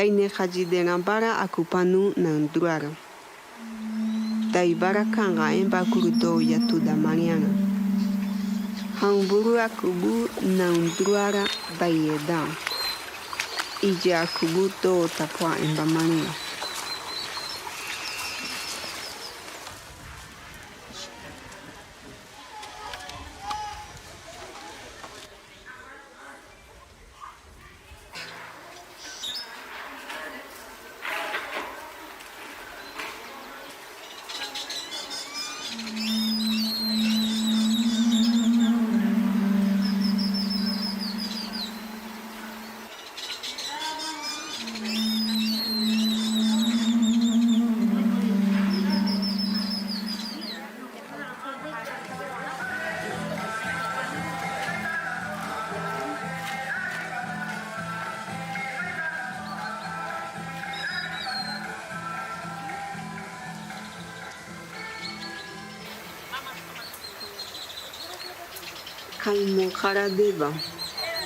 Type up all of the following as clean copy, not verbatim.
Yaine hajidena bara akupanu nanduara. Daibara kanga emba kurudo yatuda mariana. Hamburu akubu nanduara dayeda. Ije akubu do tapwa emba mania.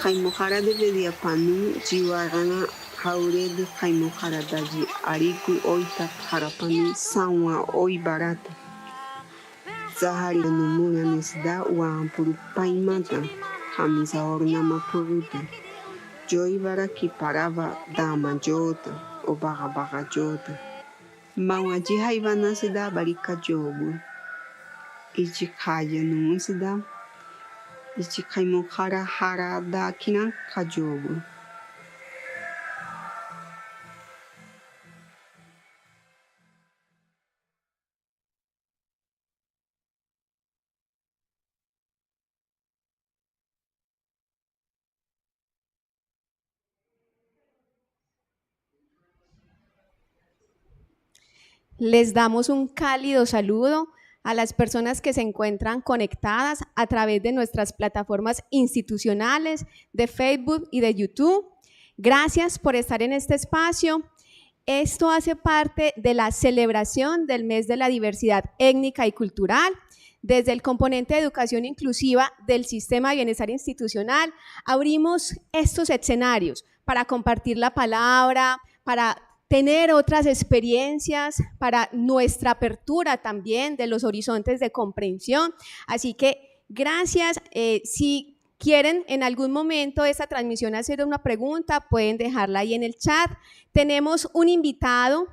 Kaimojara debe de panu jiwarana haure de kaimojara daji ariku oita harapani sanwa oi barata. Zahari numuna nesda wa ampuru paimata hamisa orna mapuruta. Joy baraki parava dama jota o baga jota. Mawaji haivana sida barika jobu. Ichikaya numusida. Ichikaimojara harada kina kajobu. Les damos un cálido saludo a las personas que se encuentran conectadas a través de nuestras plataformas institucionales de Facebook y de YouTube. Gracias por estar en este espacio. Esto hace parte de la celebración del mes de la diversidad étnica y cultural. Desde el componente de educación inclusiva del sistema de bienestar institucional, abrimos estos escenarios para compartir la palabra, para tener otras experiencias, para nuestra apertura también de los horizontes de comprensión. Así que gracias. Si quieren en algún momento de esta transmisión hacer una pregunta, pueden dejarla ahí en el chat. Tenemos un invitado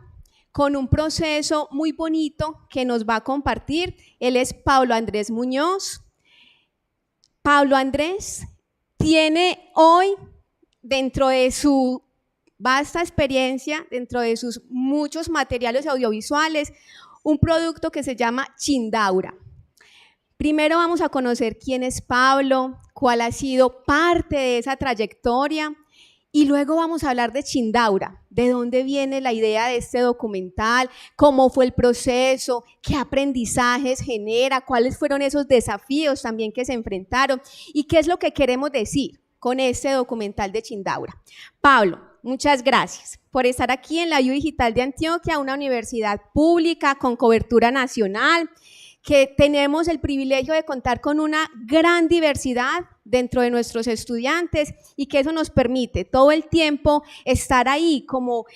con un proceso muy bonito que nos va a compartir. Él es Pablo Andrés Muñoz. Pablo Andrés tiene hoy, dentro de su vasta experiencia, dentro de sus muchos materiales audiovisuales, un producto que se llama Chindaura. Primero vamos a conocer quién es Pablo, cuál ha sido parte de esa trayectoria, y luego vamos a hablar de Chindaura, de dónde viene la idea de este documental, cómo fue el proceso, qué aprendizajes genera, cuáles fueron esos desafíos también que se enfrentaron y qué es lo que queremos decir con este documental de Chindaura. Pablo, muchas gracias por estar aquí en la U Digital de Antioquia, una universidad pública con cobertura nacional, que tenemos el privilegio de contar con una gran diversidad dentro de nuestros estudiantes y que eso nos permite todo el tiempo estar ahí como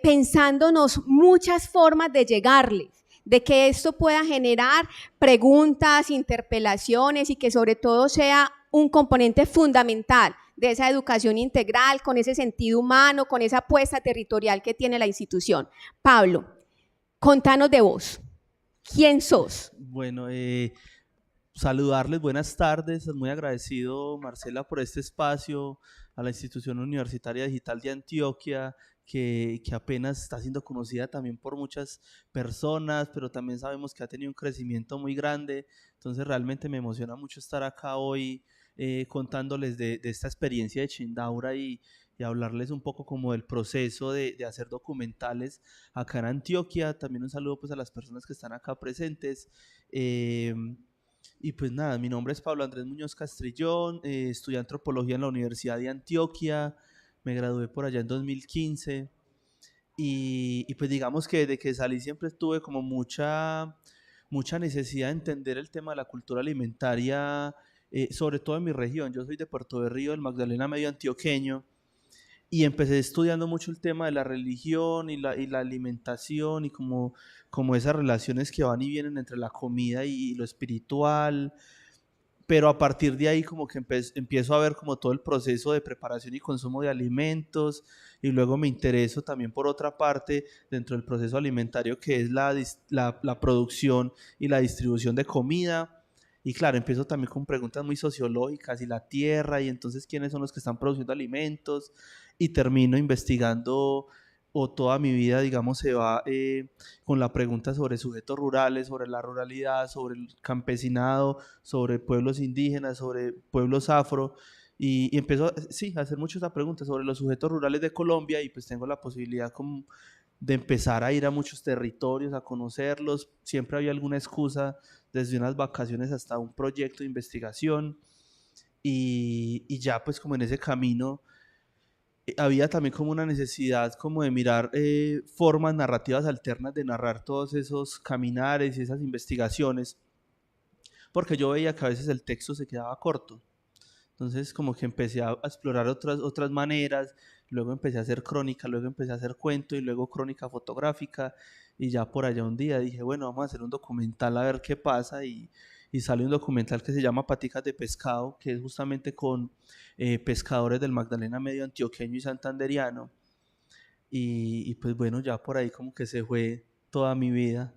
pensándonos muchas formas de llegarles, de que esto pueda generar preguntas, interpelaciones y que sobre todo sea un componente fundamental de esa educación integral, con ese sentido humano, con esa apuesta territorial que tiene la institución. Pablo, contanos de vos. ¿Quién sos? Bueno, saludarles, buenas tardes, muy agradecido Marcela por este espacio, a la Institución Universitaria Digital de Antioquia, que apenas está siendo conocida también por muchas personas, pero también sabemos que ha tenido un crecimiento muy grande, entonces realmente me emociona mucho estar acá hoy contándoles de esta experiencia de Chindaura y hablarles un poco como del proceso de hacer documentales acá en Antioquia. También un saludo pues a las personas que están acá presentes. Y pues nada, mi nombre es Pablo Andrés Muñoz Castrillón, estudié antropología en la Universidad de Antioquia, me gradué por allá en 2015 y pues digamos que desde que salí siempre tuve como mucha necesidad de entender el tema de la cultura alimentaria, sobre todo en mi región. Yo soy de Puerto Berrío, del Magdalena Medio antioqueño, y empecé estudiando mucho el tema de la religión y la alimentación y como esas relaciones que van y vienen entre la comida y lo espiritual, pero a partir de ahí como que empiezo a ver como todo el proceso de preparación y consumo de alimentos, y luego me intereso también por otra parte dentro del proceso alimentario, que es la producción y la distribución de comida. Y claro, empiezo también con preguntas muy sociológicas y la tierra, y entonces quiénes son los que están produciendo alimentos, y termino investigando, o toda mi vida, digamos, se va con la pregunta sobre sujetos rurales, sobre la ruralidad, sobre el campesinado, sobre pueblos indígenas, sobre pueblos afro, y empezó, sí, a hacer muchas preguntas sobre los sujetos rurales de Colombia, y pues tengo la posibilidad como de empezar a ir a muchos territorios, a conocerlos. Siempre había alguna excusa, desde unas vacaciones hasta un proyecto de investigación, y ya pues como en ese camino había también como una necesidad como de mirar formas narrativas alternas de narrar todos esos caminares y esas investigaciones, porque yo veía que a veces el texto se quedaba corto. Entonces como que empecé a explorar otras maneras, luego empecé a hacer crónica, luego empecé a hacer cuento y luego crónica fotográfica, y ya por allá un día dije, bueno, vamos a hacer un documental a ver qué pasa, y sale un documental que se llama Paticas de Pescado, que es justamente con pescadores del Magdalena Medio antioqueño y santanderiano, y pues bueno, ya por ahí como que se fue toda mi vida,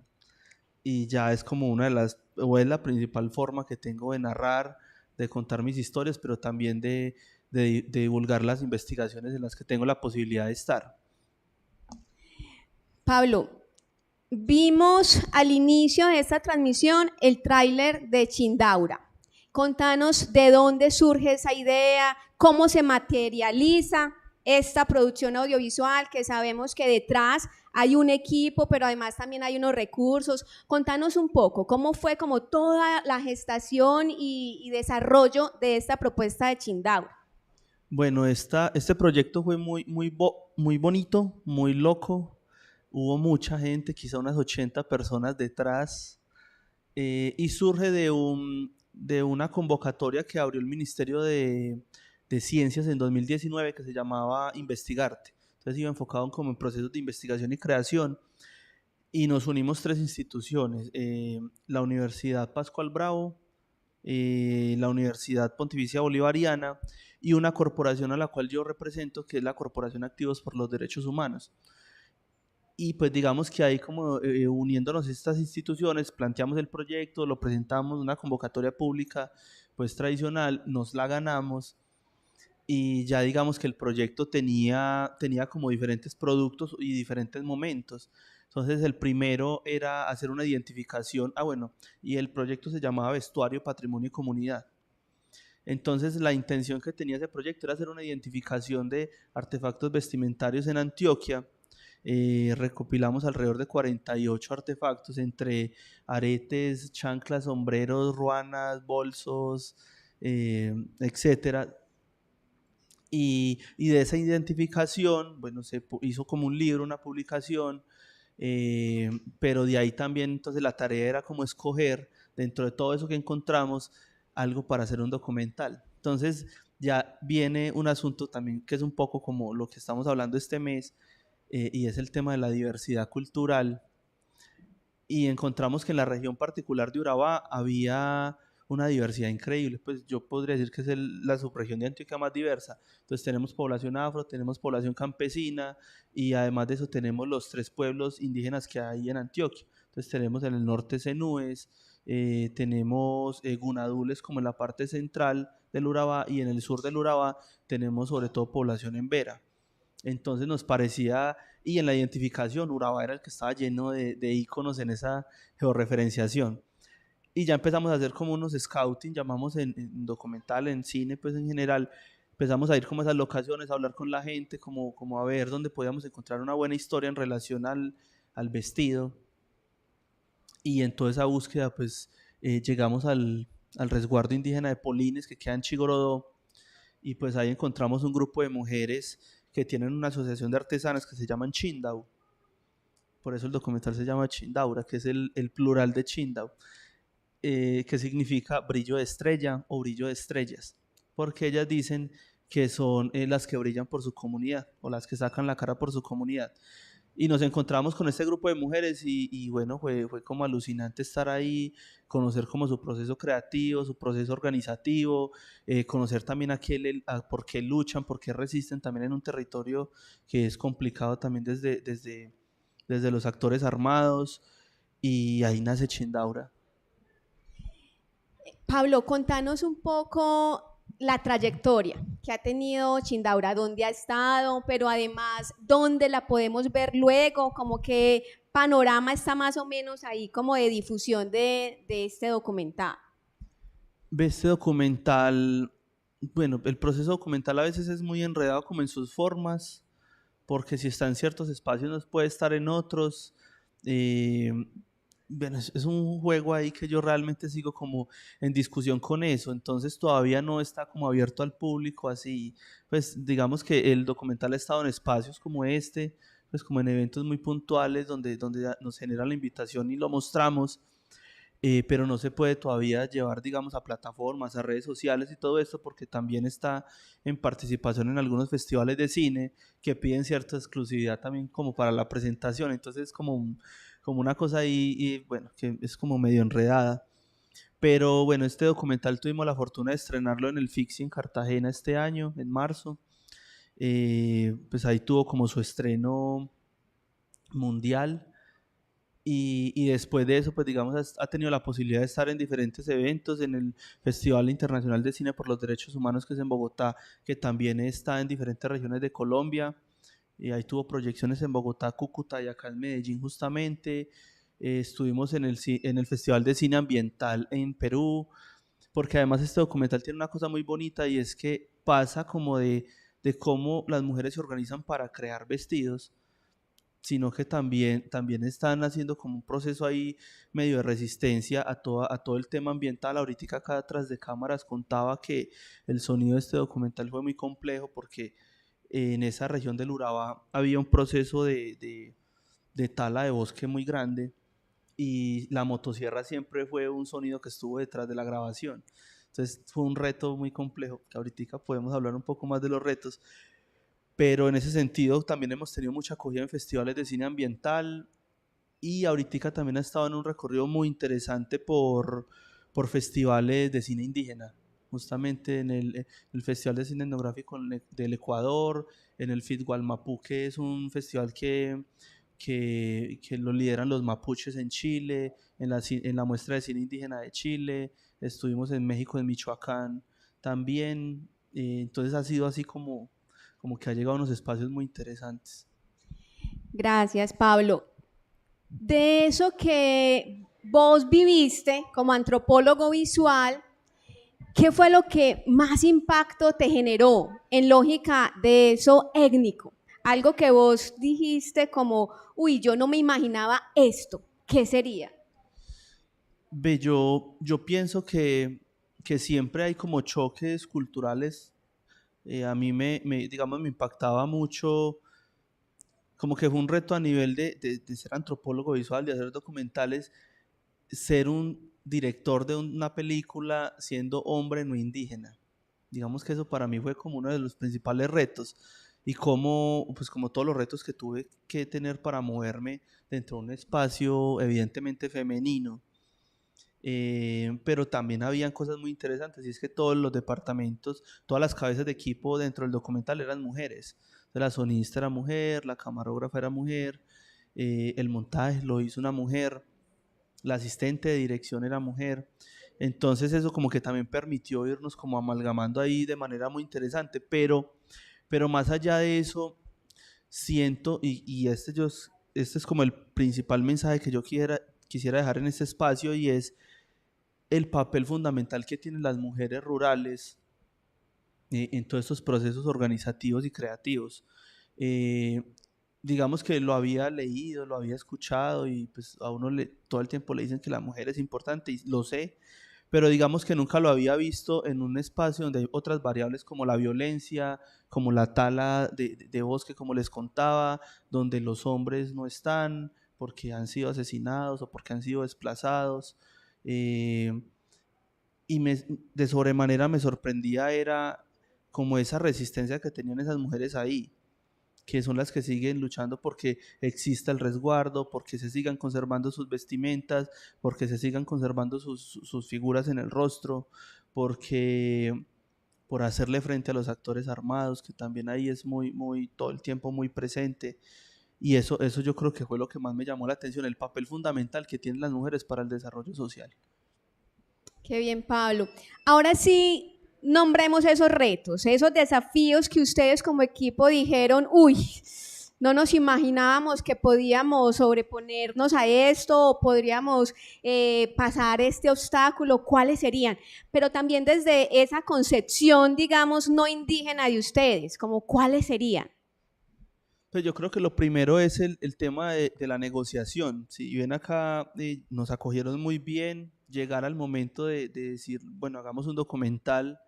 y ya es como una de las, o es la principal forma que tengo de narrar, de contar mis historias, pero también de divulgar las investigaciones en las que tengo la posibilidad de estar. Pablo, vimos al inicio de esta transmisión el tráiler de Chindaura. Contanos de dónde surge esa idea, cómo se materializa esta producción audiovisual, que sabemos que detrás hay un equipo, pero además también hay unos recursos. Contanos un poco cómo fue como toda la gestación y desarrollo de esta propuesta de Chindaura. Bueno, este proyecto fue muy bonito, muy loco. Hubo mucha gente, quizá unas 80 personas detrás, y surge de una convocatoria que abrió el Ministerio de Ciencias en 2019, que se llamaba Investigarte. Entonces iba enfocado como en procesos de investigación y creación, y nos unimos 3 instituciones, la Universidad Pascual Bravo, la Universidad Pontificia Bolivariana, y una corporación a la cual yo represento, que es la Corporación Activos por los Derechos Humanos. Y pues digamos que ahí como uniéndonos estas instituciones, planteamos el proyecto, lo presentamos, una convocatoria pública pues tradicional, nos la ganamos, y ya digamos que el proyecto tenía como diferentes productos y diferentes momentos. Entonces el primero era hacer una identificación, y el proyecto se llamaba Vestuario, Patrimonio y Comunidad. Entonces la intención que tenía ese proyecto era hacer una identificación de artefactos vestimentarios en Antioquia. Recopilamos alrededor de 48 artefactos, entre aretes, chanclas, sombreros, ruanas, bolsos, etcétera. Y de esa identificación, bueno, se hizo como un libro, una publicación, pero de ahí también entonces la tarea era como escoger dentro de todo eso que encontramos algo para hacer un documental. Entonces ya viene un asunto también que es un poco como lo que estamos hablando este mes, y es el tema de la diversidad cultural, y encontramos que en la región particular de Urabá había una diversidad increíble. Pues yo podría decir que es la subregión de Antioquia más diversa. Entonces tenemos población afro, tenemos población campesina, y además de eso tenemos los 3 pueblos indígenas que hay en Antioquia. Entonces tenemos en el norte zenúes, tenemos gunadules como en la parte central del Urabá, y en el sur del Urabá tenemos sobre todo población embera. Entonces nos parecía, y en la identificación Urabá era el que estaba lleno de íconos en esa georreferenciación. Y ya empezamos a hacer como unos scouting, llamamos en documental, en cine, pues en general, empezamos a ir como a esas locaciones, a hablar con la gente, como a ver dónde podíamos encontrar una buena historia en relación al vestido. Y en toda esa búsqueda, pues llegamos al resguardo indígena de Polines, que queda en Chigorodó, y pues ahí encontramos un grupo de mujeres que tienen una asociación de artesanas que se llaman Chindau. Por eso el documental se llama Chindaura, que es el plural de Chindau, que significa brillo de estrella o brillo de estrellas, porque ellas dicen que son las que brillan por su comunidad o las que sacan la cara por su comunidad. Y nos encontramos con este grupo de mujeres y bueno, fue como alucinante estar ahí, conocer como su proceso creativo, su proceso organizativo, conocer también por qué luchan, por qué resisten también en un territorio que es complicado también desde los actores armados, y ahí nace Chindaura. Pablo, contanos un poco la trayectoria que ha tenido Chindaura, dónde ha estado, pero además dónde la podemos ver luego, como qué panorama está más o menos ahí como de difusión de este documental. Este documental, bueno, el proceso documental a veces es muy enredado como en sus formas, porque si está en ciertos espacios no puede estar en otros. Bueno, es un juego ahí que yo realmente sigo como en discusión con eso, entonces todavía no está como abierto al público así, pues digamos que el documental ha estado en espacios como este, pues como en eventos muy puntuales donde nos genera la invitación y lo mostramos, pero no se puede todavía llevar, digamos, a plataformas, a redes sociales y todo esto, porque también está en participación en algunos festivales de cine que piden cierta exclusividad también como para la presentación, entonces como una cosa ahí, y bueno, que es como medio enredada. Pero bueno, este documental tuvimos la fortuna de estrenarlo en el FICSI en Cartagena este año, en marzo. Pues ahí tuvo como su estreno mundial. Y después de eso, pues digamos, ha tenido la posibilidad de estar en diferentes eventos, en el Festival Internacional de Cine por los Derechos Humanos, que es en Bogotá, que también está en diferentes regiones de Colombia. Y ahí tuvo proyecciones en Bogotá, Cúcuta y acá en Medellín justamente. Estuvimos en el Festival de Cine Ambiental en Perú, porque además este documental tiene una cosa muy bonita, y es que pasa como de cómo las mujeres se organizan para crear vestidos, sino que también están haciendo como un proceso ahí medio de resistencia a todo el tema ambiental. Ahorita acá atrás de cámaras contaba que el sonido de este documental fue muy complejo porque en esa región del Urabá había un proceso de tala de bosque muy grande, y la motosierra siempre fue un sonido que estuvo detrás de la grabación. Entonces fue un reto muy complejo, que ahorita podemos hablar un poco más de los retos, pero en ese sentido también hemos tenido mucha acogida en festivales de cine ambiental, y ahorita también ha estado en un recorrido muy interesante por festivales de cine indígena, justamente en el Festival de Cine Etnográfico del Ecuador, en el FIT-Gualmapú, que es un festival que lo lideran los mapuches en Chile, en la muestra de cine indígena de Chile, estuvimos en México, en Michoacán también, entonces ha sido así como que ha llegado a unos espacios muy interesantes. Gracias, Pablo. De eso que vos viviste como antropólogo visual, ¿qué fue lo que más impacto te generó en lógica de eso étnico? Algo que vos dijiste como, uy, yo no me imaginaba esto, ¿qué sería? Ve, yo pienso que siempre hay como choques culturales. A mí digamos, me impactaba mucho, como que fue un reto a nivel de ser antropólogo visual, de hacer documentales, ser un director de una película siendo hombre no indígena. Digamos que eso para mí fue como uno de los principales retos, y pues como todos los retos que tuve que tener para moverme dentro de un espacio evidentemente femenino. Pero también habían cosas muy interesantes, y es que todos los departamentos, todas las cabezas de equipo dentro del documental eran mujeres. Entonces, la sonista era mujer, la camarógrafa era mujer, el montaje lo hizo una mujer, la asistente de dirección era mujer. Entonces eso como que también permitió irnos como amalgamando ahí de manera muy interesante, pero más allá de eso, siento, y este es como el principal mensaje que yo quisiera dejar en este espacio, y es el papel fundamental que tienen las mujeres rurales en todos estos procesos organizativos y creativos. Eh, digamos que lo había leído, lo había escuchado, y pues a uno todo el tiempo le dicen que la mujer es importante, y lo sé, pero digamos que nunca lo había visto en un espacio donde hay otras variables como la violencia, como la tala de bosque, como les contaba, donde los hombres no están porque han sido asesinados o porque han sido desplazados. eh, y de sobremanera me sorprendía era como esa resistencia que tenían esas mujeres ahí, que son las que siguen luchando porque exista el resguardo, porque se sigan conservando sus vestimentas, porque se sigan conservando sus figuras en el rostro, porque por hacerle frente a los actores armados, que también ahí es muy, todo el tiempo muy presente. Y eso yo creo que fue lo que más me llamó la atención, el papel fundamental que tienen las mujeres para el desarrollo social. Qué bien, Pablo. Ahora sí, nombremos esos retos, esos desafíos que ustedes como equipo dijeron, uy, no nos imaginábamos que podíamos sobreponernos a esto o podríamos pasar este obstáculo, ¿cuáles serían? Pero también desde esa concepción, digamos, no indígena de ustedes, como ¿cuáles serían? Pues yo creo que lo primero es el tema de la negociación. Si bien acá nos acogieron muy bien, llegar al momento de decir, bueno, hagamos un documental,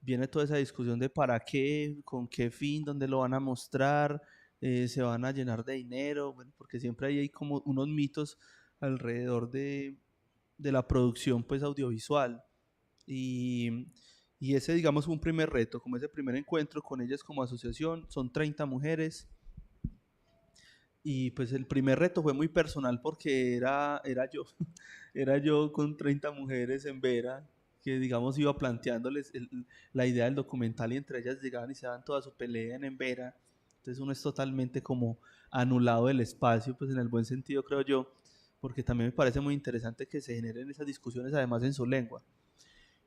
viene toda esa discusión de para qué, con qué fin, dónde lo van a mostrar, se van a llenar de dinero, bueno, porque siempre hay como unos mitos alrededor de la producción pues audiovisual. Y, y ese, digamos, fue un primer reto, como ese primer encuentro con ellas como asociación. Son 30 mujeres. Y pues el primer reto fue muy personal porque era yo, era yo con 30 mujeres en Vera, que digamos iba planteándoles la idea del documental y entre ellas llegaban y se daban toda su pelea en Vera. Entonces uno es totalmente como anulado del espacio, pues en el buen sentido creo yo, porque también me parece muy interesante que se generen esas discusiones además en su lengua.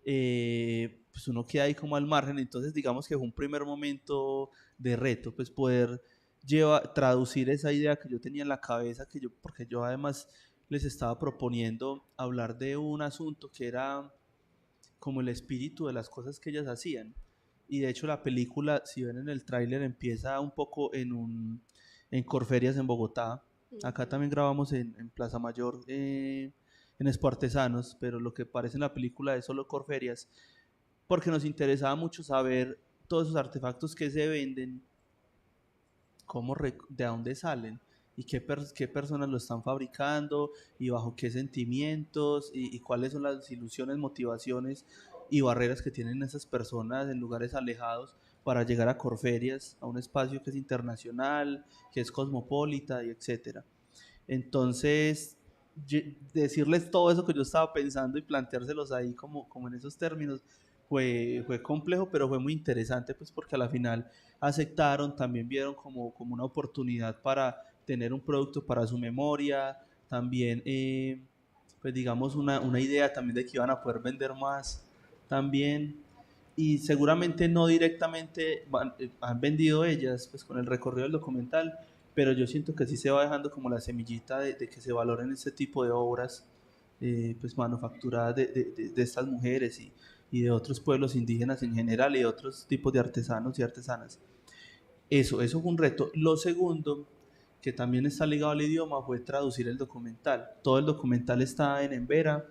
Pues uno queda ahí como al margen, entonces digamos que fue un primer momento de reto, pues poder traducir esa idea que yo tenía en la cabeza, porque yo además les estaba proponiendo hablar de un asunto que era como el espíritu de las cosas que ellas hacían. Y de hecho la película, si ven en el tráiler, empieza un poco en Corferias en Bogotá. Acá también grabamos en Plaza Mayor, en Expo Artesanos, pero lo que aparece en la película es solo Corferias, porque nos interesaba mucho saber todos esos artefactos que se venden, de dónde salen y qué personas lo están fabricando y bajo qué sentimientos y cuáles son las ilusiones, motivaciones y barreras que tienen esas personas en lugares alejados para llegar a Corferias, a un espacio que es internacional, que es cosmopolita y etcétera. Entonces, decirles todo eso que yo estaba pensando y planteárselos ahí como en esos términos fue complejo, pero fue muy interesante, pues porque a la final aceptaron, también vieron como una oportunidad para tener un producto para su memoria, también, pues digamos, una idea también de que iban a poder vender más también, y seguramente no directamente han vendido ellas, pues con el recorrido del documental, pero yo siento que sí se va dejando como la semillita de que se valoren este tipo de obras, pues manufacturadas de estas mujeres y de otros pueblos indígenas en general y de otros tipos de artesanos y artesanas. Eso fue un reto. Lo segundo, que también está ligado al idioma, fue traducir el documental. Todo el documental está en Embera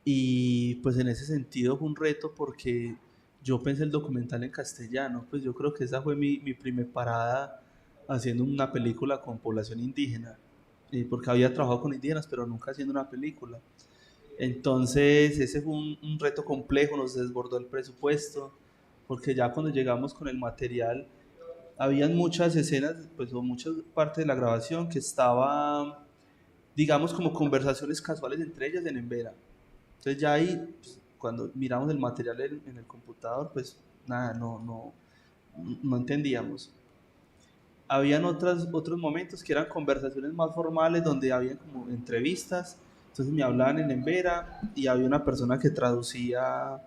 y pues en ese sentido fue un reto porque yo pensé el documental en castellano, pues yo creo que esa fue mi primer parada haciendo una película con población indígena, porque había trabajado con indígenas pero nunca haciendo una película. Entonces ese fue un reto complejo, nos desbordó el presupuesto, porque ya cuando llegamos con el material, habían muchas escenas, pues o muchas partes de la grabación que estaba, digamos, como conversaciones casuales entre ellas en Embera. Entonces ya ahí, pues, cuando miramos el material en el computador, pues nada, no entendíamos. Habían otros momentos que eran conversaciones más formales donde había como entrevistas, entonces me hablaban en Embera y había una persona que traducía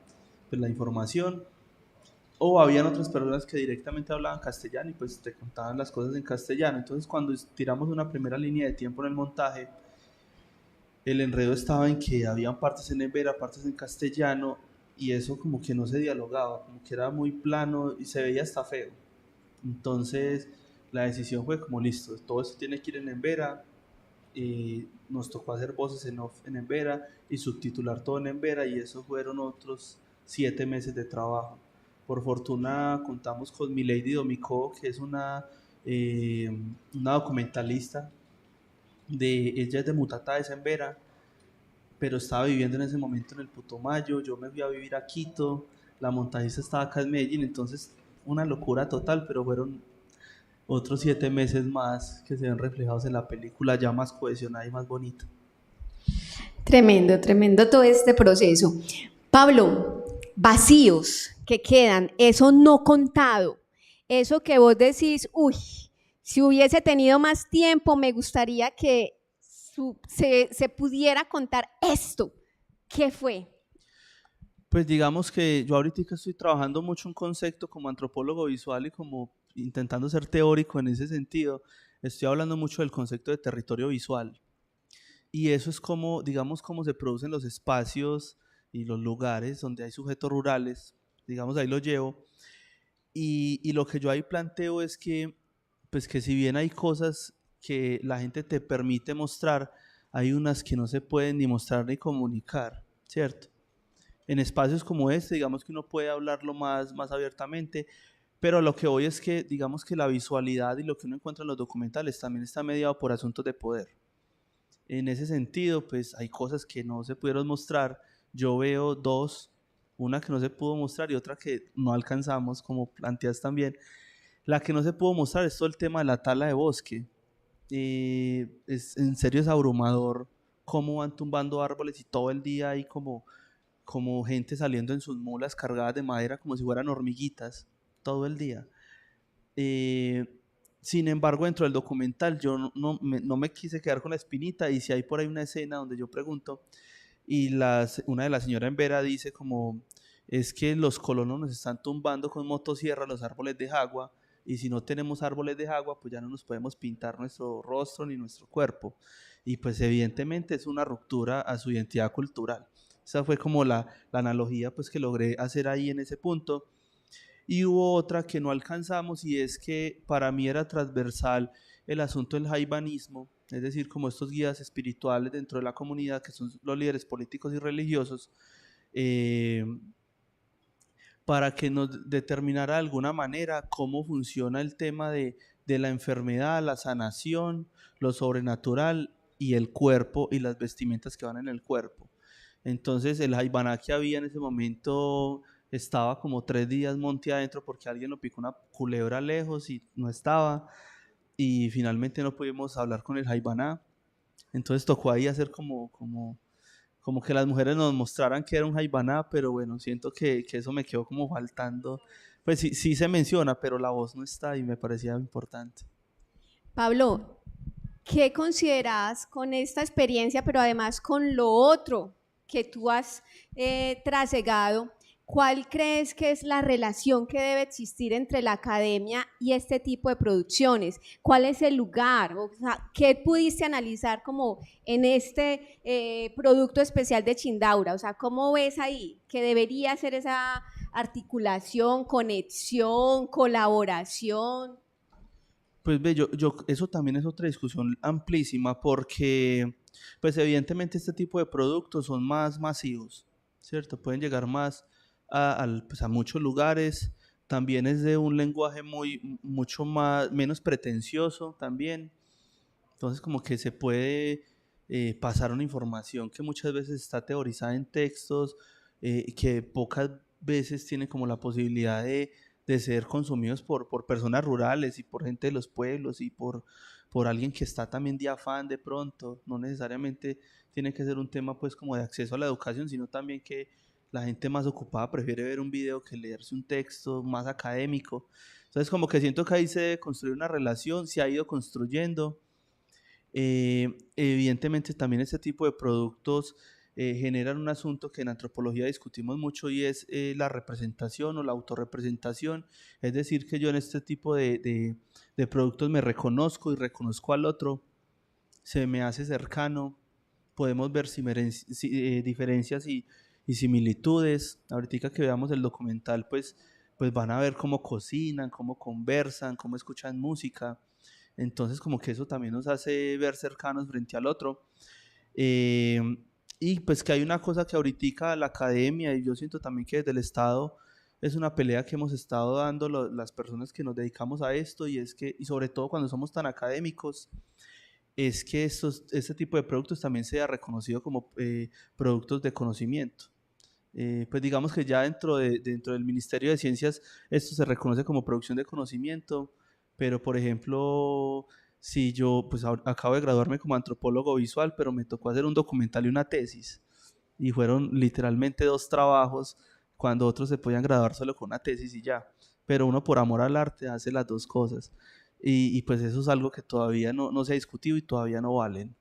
pues, la información, o habían otras personas que directamente hablaban castellano y pues te contaban las cosas en castellano. Entonces cuando tiramos una primera línea de tiempo en el montaje, el enredo estaba en que habían partes en Embera, partes en castellano, y eso como que no se dialogaba, como que era muy plano y se veía hasta feo. Entonces la decisión fue como listo, todo esto tiene que ir en Embera, y nos tocó hacer voces en off en Embera y subtitular todo en Embera, y eso fueron otros 7 meses de trabajo. Por fortuna contamos con Milady Domicó, que es una documentalista, ella es de Mutatá, de Embera, pero estaba viviendo en ese momento en el Putumayo. Yo me fui a vivir a Quito, la montajista estaba acá en Medellín, entonces una locura total, pero fueron otros 7 meses más que se ven reflejados en la película, ya más cohesionada y más bonita. Tremendo, tremendo todo este proceso. Pablo, vacíos que quedan, eso no contado, eso que vos decís, uy, si hubiese tenido más tiempo, me gustaría que se pudiera contar esto. ¿Qué fue? Pues digamos que yo ahorita estoy trabajando mucho un concepto como antropólogo visual y como intentando ser teórico en ese sentido. Estoy hablando mucho del concepto de territorio visual. Y eso es como, digamos, cómo se producen los espacios y los lugares donde hay sujetos rurales. Digamos, ahí lo llevo. Y lo que yo ahí planteo es que, pues que si bien hay cosas que la gente te permite mostrar, hay unas que no se pueden ni mostrar ni comunicar, ¿cierto? En espacios como este, digamos que uno puede hablarlo más abiertamente, pero lo que voy es que, digamos que la visualidad y lo que uno encuentra en los documentales también está mediado por asuntos de poder. En ese sentido, pues hay cosas que no se pudieron mostrar. Yo veo dos, una que no se pudo mostrar y otra que no alcanzamos, como planteas también. La que no se pudo mostrar es todo el tema de la tala de bosque. En serio es abrumador cómo van tumbando árboles y todo el día hay como gente saliendo en sus mulas cargadas de madera como si fueran hormiguitas, todo el día. Eh, Sin embargo, dentro del documental yo no me quise quedar con la espinita y si hay por ahí una escena donde yo pregunto y una de las señoras en Vera dice como es que los colonos nos están tumbando con motosierra los árboles de jagua y si no tenemos árboles de jagua pues ya no nos podemos pintar nuestro rostro ni nuestro cuerpo y pues evidentemente es una ruptura a su identidad cultural. Esa fue como la analogía pues que logré hacer ahí en ese punto. Y hubo otra que no alcanzamos y es que para mí era transversal el asunto del jaibanismo, es decir, como estos guías espirituales dentro de la comunidad que son los líderes políticos y religiosos, eh, para que nos determinara de alguna manera cómo funciona el tema de la enfermedad, la sanación, lo sobrenatural y el cuerpo y las vestimentas que van en el cuerpo. Entonces el jaibaná que había en ese momento estaba como 3 días monte adentro porque alguien lo picó una culebra lejos y no estaba y finalmente no pudimos hablar con el jaibaná. Entonces tocó ahí hacer como que las mujeres nos mostraran que era un jaibaná, pero bueno, siento que eso me quedó como faltando. Pues sí, sí se menciona, pero la voz no está y me parecía importante. Pablo, ¿qué consideras con esta experiencia, pero además con lo otro que tú has trasegado? ¿Cuál crees que es la relación que debe existir entre la academia y este tipo de producciones? ¿Cuál es el lugar? O sea, ¿qué pudiste analizar como en este producto especial de Chindaura? O sea, ¿cómo ves ahí que debería ser esa articulación, conexión, colaboración? Pues ve, eso también es otra discusión amplísima porque, pues evidentemente este tipo de productos son más masivos, ¿cierto? Pueden llegar más pues, a muchos lugares. También es de un lenguaje mucho más, menos pretencioso también. Entonces como que se puede pasar una información que muchas veces está teorizada en textos, que pocas veces tiene como la posibilidad de ser consumidos por personas rurales y por gente de los pueblos y por alguien que está también de afán de pronto. No necesariamente tiene que ser un tema pues como de acceso a la educación, sino también que la gente más ocupada prefiere ver un video que leerse un texto más académico. Entonces como que siento que ahí se debe construir una relación, se ha ido construyendo. Evidentemente también este tipo de productos generan un asunto que en antropología discutimos mucho y es la representación o la autorrepresentación, es decir, que yo en este tipo de productos me reconozco y reconozco al otro, se me hace cercano, podemos ver diferencias y similitudes. Ahorita que veamos el documental, pues van a ver cómo cocinan, cómo conversan, cómo escuchan música. Entonces como que eso también nos hace ver cercanos frente al otro. Eh, y pues que hay una cosa que ahorita la academia y yo siento también que desde el Estado es una pelea que hemos estado dando las personas que nos dedicamos a esto y es que, y sobre todo cuando somos tan académicos, es que este tipo de productos también sea reconocido como productos de conocimiento. Pues digamos que ya dentro del Ministerio de Ciencias esto se reconoce como producción de conocimiento, pero por ejemplo, si yo pues acabo de graduarme como antropólogo visual, pero me tocó hacer un documental y una tesis, y fueron literalmente 2 trabajos, cuando otros se podían graduar solo con una tesis y ya, pero uno por amor al arte hace las 2 cosas, y pues eso es algo que todavía no se ha discutido y todavía no valen.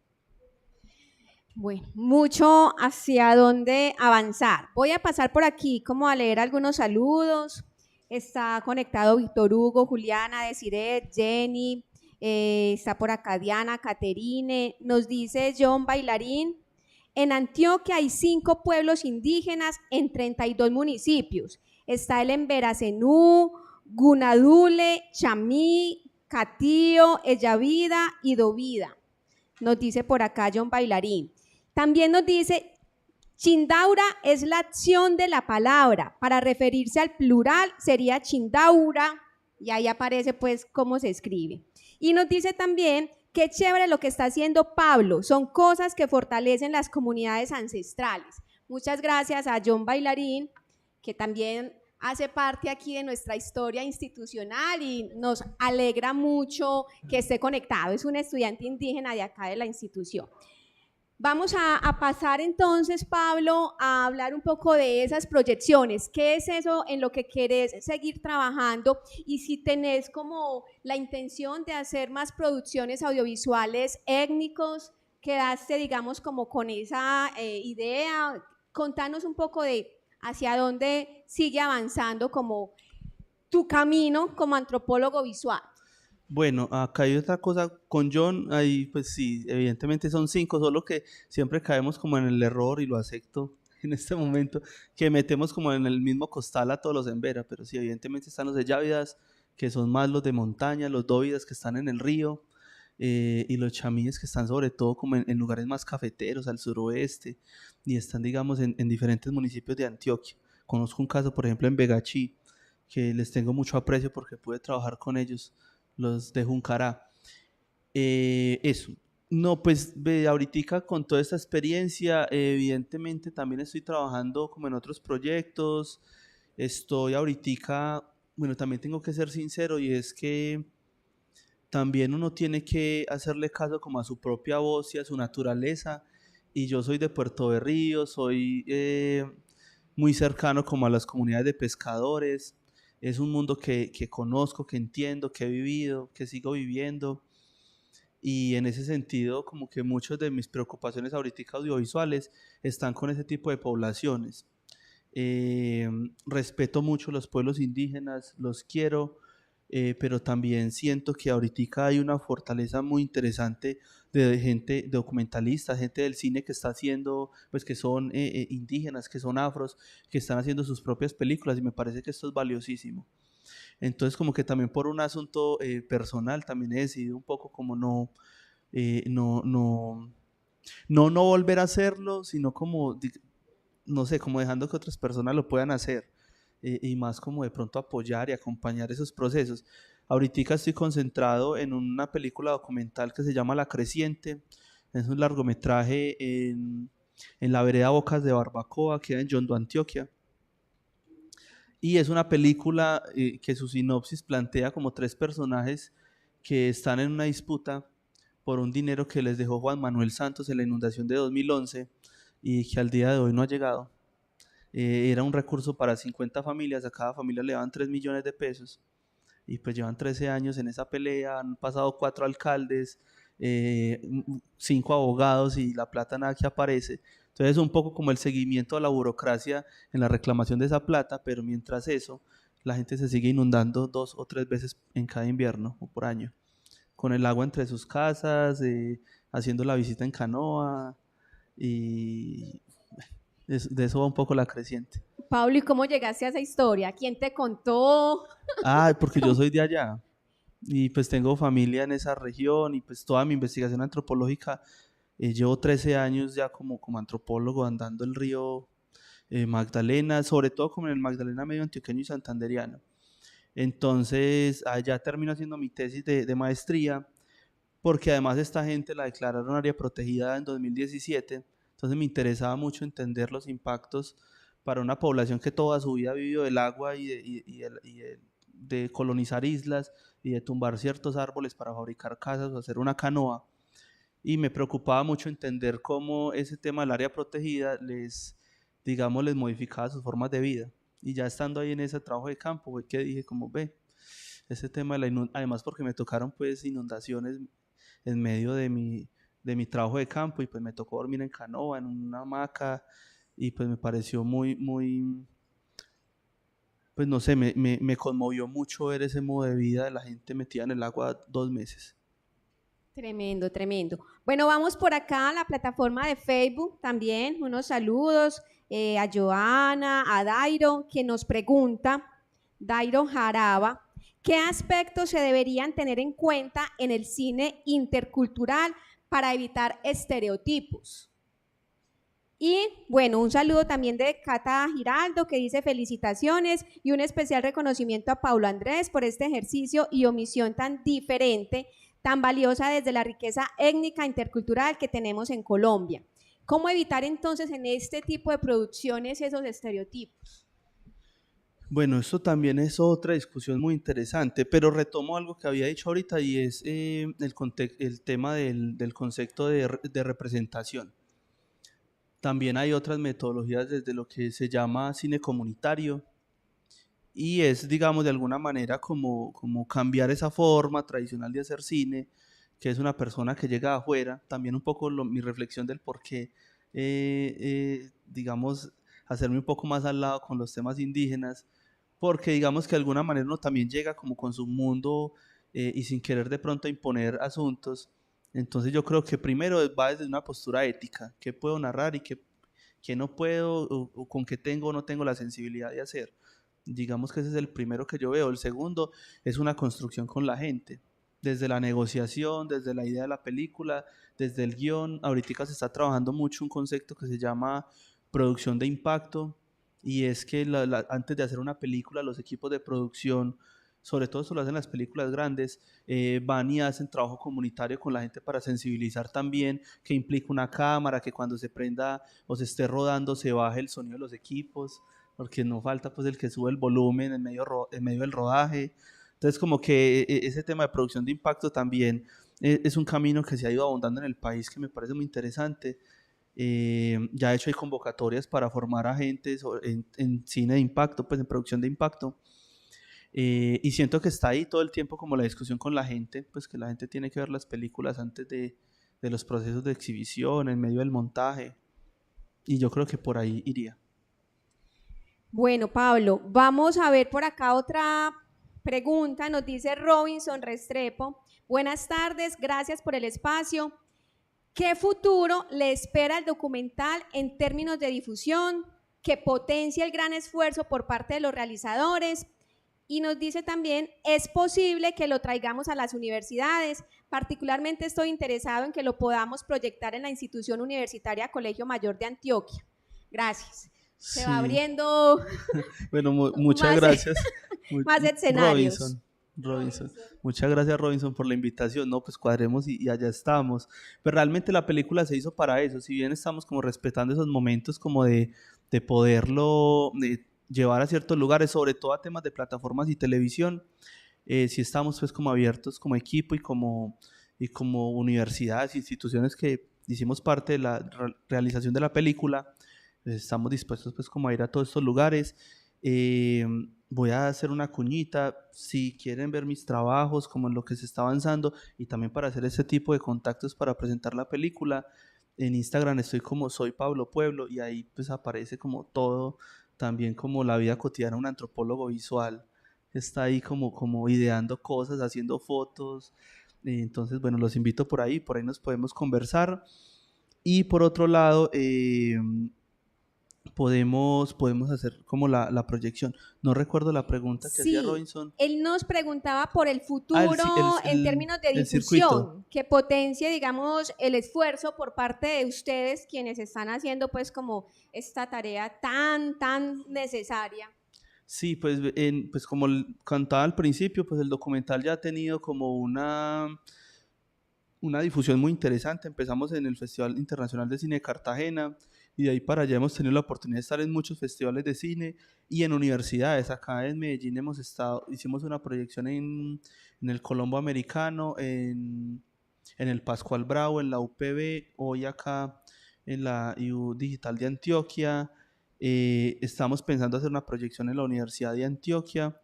Bueno, mucho hacia dónde avanzar. Voy a pasar por aquí como a leer algunos saludos. Está conectado Víctor Hugo, Juliana, Desiree, Jenny, está por acá Diana, Caterine. Nos dice John Bailarín, en Antioquia hay 5 pueblos indígenas en 32 municipios. Está el Emberacenú, Gunadule, Chamí, Catío, Ellavida y Dovida. Nos dice por acá John Bailarín. También nos dice, Chindaura es la acción de la palabra. Para referirse al plural sería Chindaura, y ahí aparece pues cómo se escribe. Y nos dice también, qué chévere lo que está haciendo Pablo, son cosas que fortalecen las comunidades ancestrales. Muchas gracias a John Bailarín, que también hace parte aquí de nuestra historia institucional y nos alegra mucho que esté conectado. Es un estudiante indígena de acá de la institución. Vamos a pasar entonces, Pablo, a hablar un poco de esas proyecciones. ¿Qué es eso en lo que querés seguir trabajando? Y si tenés como la intención de hacer más producciones audiovisuales étnicos, quedaste, digamos, como con esa idea. Contanos un poco de hacia dónde sigue avanzando como tu camino como antropólogo visual. Bueno, acá hay otra cosa con John, ahí pues sí, evidentemente son 5, solo que siempre caemos como en el error, y lo acepto en este momento, que metemos como en el mismo costal a todos los Embera, pero sí, evidentemente están los de Yávidas, que son más los de montaña, los Dóvidas que están en el río, y los chamíes que están sobre todo como en lugares más cafeteros, al suroeste, y están digamos en diferentes municipios de Antioquia. Conozco un caso, por ejemplo, en Begachí, que les tengo mucho aprecio porque pude trabajar con ellos, los de Juncará. Eso. No, pues ahorita con toda esta experiencia, evidentemente también estoy trabajando como en otros proyectos. Estoy ahorita, bueno, también tengo que ser sincero, y es que también uno tiene que hacerle caso como a su propia voz y a su naturaleza. Y yo soy de Puerto Berrío, soy muy cercano como a las comunidades de pescadores. Es un mundo que conozco, que entiendo, que he vivido, que sigo viviendo. Y en ese sentido, como que muchas de mis preocupaciones ahorita audiovisuales están con ese tipo de poblaciones. Respeto mucho los pueblos indígenas, los quiero, pero también siento que ahorita hay una fortaleza muy interesante de gente, documentalistas, gente del cine que está haciendo, pues que son indígenas, que son afros, que están haciendo sus propias películas, y me parece que esto es valiosísimo. Entonces como que también por un asunto personal también he decidido un poco como no volver a hacerlo, sino como, no sé, como dejando que otras personas lo puedan hacer, y más como de pronto apoyar y acompañar esos procesos. Ahorita estoy concentrado en una película documental que se llama La Creciente. Es un largometraje en la vereda Bocas de Barbacoa, que queda en Yondo, Antioquia. Y es una película que su sinopsis plantea como 3 personajes que están en una disputa por un dinero que les dejó Juan Manuel Santos en la inundación de 2011 y que al día de hoy no ha llegado. Era un recurso para 50 familias, a cada familia le daban 3 millones de pesos, y pues llevan 13 años en esa pelea, han pasado 4 alcaldes, 5 abogados, y la plata nada que aparece. Entonces un poco como el seguimiento a la burocracia en la reclamación de esa plata, pero mientras eso, la gente se sigue inundando 2 o 3 veces en cada invierno o por año, con el agua entre sus casas, haciendo la visita en canoa, y de eso va un poco La Creciente. Pablo, ¿y cómo llegaste a esa historia? ¿Quién te contó? Porque yo soy de allá, y pues tengo familia en esa región, y pues toda mi investigación antropológica, llevo 13 años ya como antropólogo andando el río Magdalena, sobre todo como en el Magdalena medio antioqueño y santanderiano. Entonces allá termino haciendo mi tesis de maestría, porque además esta gente la declararon área protegida en 2017, entonces me interesaba mucho entender los impactos para una población que toda su vida ha vivido del agua de colonizar islas y de tumbar ciertos árboles para fabricar casas o hacer una canoa. Y me preocupaba mucho entender cómo ese tema del área protegida digamos, les modificaba sus formas de vida. Y ya estando ahí en ese trabajo de campo, fue que dije como, ese tema de además porque me tocaron pues inundaciones en medio de mi trabajo de campo, y pues me tocó dormir en canoa, en una hamaca, y pues me pareció muy, pues no sé, me conmovió mucho ver ese modo de vida de la gente metida en el agua 2 meses. Tremendo, tremendo. Bueno, vamos por acá a la plataforma de Facebook también, unos saludos a Joana, a Dairo, que nos pregunta, Dairo Jaraba, ¿qué aspectos se deberían tener en cuenta en el cine intercultural para evitar estereotipos? Y bueno, un saludo también de Cata Giraldo, que dice felicitaciones y un especial reconocimiento a Paulo Andrés por este ejercicio y omisión tan diferente, tan valiosa desde la riqueza étnica intercultural que tenemos en Colombia. ¿Cómo evitar entonces en este tipo de producciones esos estereotipos? Bueno, esto también es otra discusión muy interesante, pero retomo algo que había dicho ahorita, y es el tema del concepto de representación. También hay otras metodologías desde lo que se llama cine comunitario, y es, digamos, de alguna manera como cambiar esa forma tradicional de hacer cine, que es una persona que llega de afuera. También un poco mi reflexión del por qué, digamos, hacerme un poco más al lado con los temas indígenas, porque digamos que de alguna manera uno también llega como con su mundo, y sin querer de pronto imponer asuntos. Entonces yo creo que primero va desde una postura ética: qué puedo narrar y qué no puedo, o con qué tengo o no tengo la sensibilidad de hacer. Digamos que ese es el primero que yo veo. El segundo es una construcción con la gente, desde la negociación, desde la idea de la película, desde el guión. Ahorita se está trabajando mucho un concepto que se llama producción de impacto, y es que antes de hacer una película, los equipos de producción, sobre todo esto lo hacen las películas grandes, van y hacen trabajo comunitario con la gente para sensibilizar también que implica una cámara, que cuando se prenda o se esté rodando se baje el sonido de los equipos, porque no falta pues el que sube el volumen en medio del rodaje. Entonces como que ese tema de producción de impacto también es un camino que se ha ido abundando en el país, que me parece muy interesante. Ya de hecho hay convocatorias para formar agentes en cine de impacto, pues en producción de impacto. Y siento que está ahí todo el tiempo como la discusión con la gente, pues que la gente tiene que ver las películas antes de los procesos de exhibición, en medio del montaje, y yo creo que por ahí iría. Bueno, Pablo, vamos a ver por acá otra pregunta. Nos dice Robinson Restrepo. Buenas tardes, gracias por el espacio. ¿Qué futuro le espera al documental en términos de difusión, que potencia el gran esfuerzo por parte de los realizadores? Y nos dice también, ¿es posible que lo traigamos a las universidades? Particularmente estoy interesado en que lo podamos proyectar en la institución universitaria Colegio Mayor de Antioquia. Gracias. Se Sí. va abriendo. Bueno, muchas gracias. Más escenarios. Robinson. Muchas gracias, Robinson, por la invitación. No, pues cuadremos y allá estamos. Pero realmente la película se hizo para eso. Si bien estamos como respetando esos momentos como de poderlo llevar a ciertos lugares, sobre todo a temas de plataformas y televisión, sí estamos pues como abiertos como equipo y como universidades, instituciones que hicimos parte de la realización de la película. Estamos dispuestos pues como a ir a todos estos lugares. Voy a hacer una cuñita: si quieren ver mis trabajos, como en lo que se está avanzando, y también para hacer este tipo de contactos para presentar la película, en Instagram estoy como Soy Pablo Pueblo, y ahí pues aparece como todo, también como la vida cotidiana de un antropólogo visual. Está ahí como ideando cosas, haciendo fotos. Entonces, bueno, los invito por ahí nos podemos conversar. Y por otro lado, podemos hacer como la proyección. No recuerdo la pregunta que hacía Robinson. Él nos preguntaba por el futuro en términos de difusión, circuito, que potencie, digamos, el esfuerzo por parte de ustedes, quienes están haciendo pues como esta tarea tan necesaria. Sí, pues, pues como contaba al principio, pues el documental ya ha tenido como una difusión muy interesante. Empezamos en el Festival Internacional de Cine de Cartagena, y de ahí para allá hemos tenido la oportunidad de estar en muchos festivales de cine y en universidades. Acá en Medellín hicimos una proyección en el Colombo Americano, en el Pascual Bravo, en la UPB, hoy acá en la IU Digital de Antioquia. Estamos pensando hacer una proyección en la Universidad de Antioquia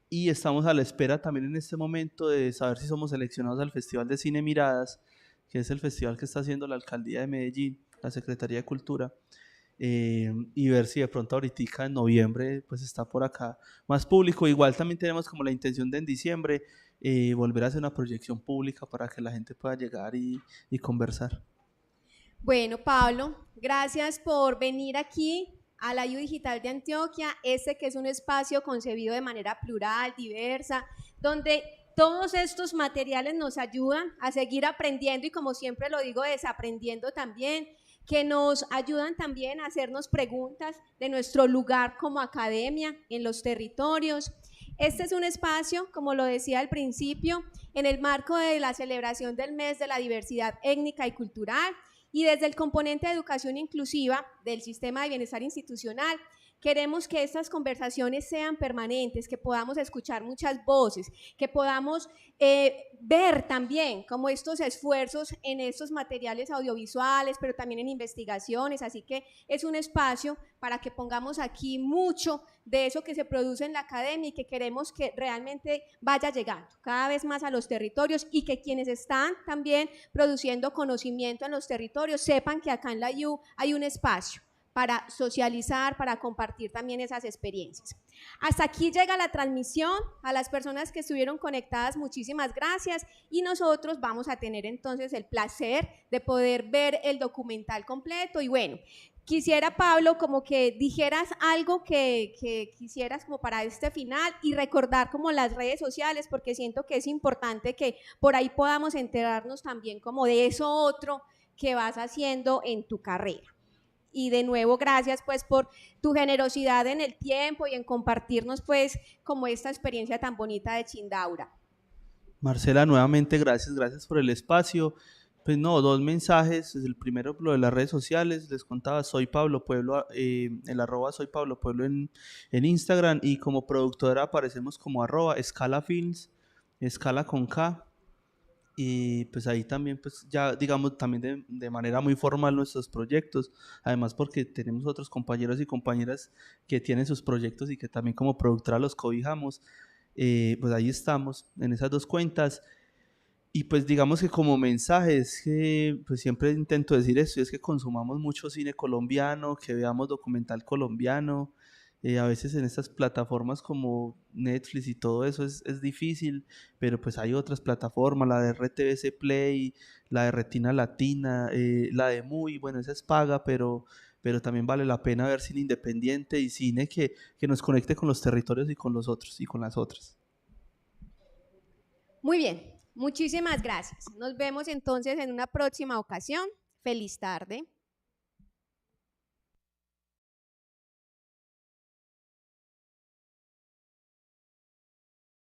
y estamos a la espera también en este momento de saber si somos seleccionados al Festival de Cine Miradas, que es el festival que está haciendo la Alcaldía de Medellín, la Secretaría de Cultura, y ver si de pronto ahorita en noviembre pues está por acá más público. Igual también tenemos como la intención de en diciembre volver a hacer una proyección pública para que la gente pueda llegar y conversar. Bueno, Pablo, gracias por venir aquí a la IU Digital de Antioquia, que es un espacio concebido de manera plural, diversa, donde todos estos materiales nos ayudan a seguir aprendiendo y, como siempre lo digo, desaprendiendo también, que nos ayudan también a hacernos preguntas de nuestro lugar como academia en los territorios. Este es un espacio, como lo decía al principio, en el marco de la celebración del mes de la diversidad étnica y cultural, y desde el componente de educación inclusiva del sistema de bienestar institucional, queremos que estas conversaciones sean permanentes, que podamos escuchar muchas voces, que podamos ver también como estos esfuerzos en estos materiales audiovisuales, pero también en investigaciones. Así que es un espacio para que pongamos aquí mucho de eso que se produce en la academia y que queremos que realmente vaya llegando cada vez más a los territorios, y que quienes están también produciendo conocimiento en los territorios sepan que acá en la IU hay un espacio para socializar, para compartir también esas experiencias. Hasta aquí llega la transmisión. A las personas que estuvieron conectadas, muchísimas gracias, y nosotros vamos a tener entonces el placer de poder ver el documental completo. Y bueno, quisiera, Pablo, como que dijeras algo que quisieras como para este final, y recordar como las redes sociales, porque siento que es importante que por ahí podamos enterarnos también como de eso otro que vas haciendo en tu carrera. Y de nuevo, gracias pues por tu generosidad en el tiempo y en compartirnos pues como esta experiencia tan bonita de Chindaura. Marcela, nuevamente gracias por el espacio. Pues no, dos mensajes. El primero, lo de las redes sociales. Les contaba, soy Pablo Pueblo, el @ soy Pablo Pueblo en Instagram, y como productora aparecemos como @ Escala Films, Escala con K. Y pues ahí también, pues ya digamos también de manera muy formal nuestros proyectos, además porque tenemos otros compañeros y compañeras que tienen sus proyectos y que también como productora los cobijamos. Pues ahí estamos en esas dos cuentas. Y pues digamos que como mensaje es que pues siempre intento decir esto, y es que consumamos mucho cine colombiano, que veamos documental colombiano. A veces en estas plataformas como Netflix y todo eso es difícil, pero pues hay otras plataformas, la de RTVC Play, la de Retina Latina, la de Muy, bueno, esa es paga, pero también vale la pena ver cine independiente y cine que nos conecte con los territorios y con los otros y con las otras. Muy bien, muchísimas gracias. Nos vemos entonces en una próxima ocasión. Feliz tarde.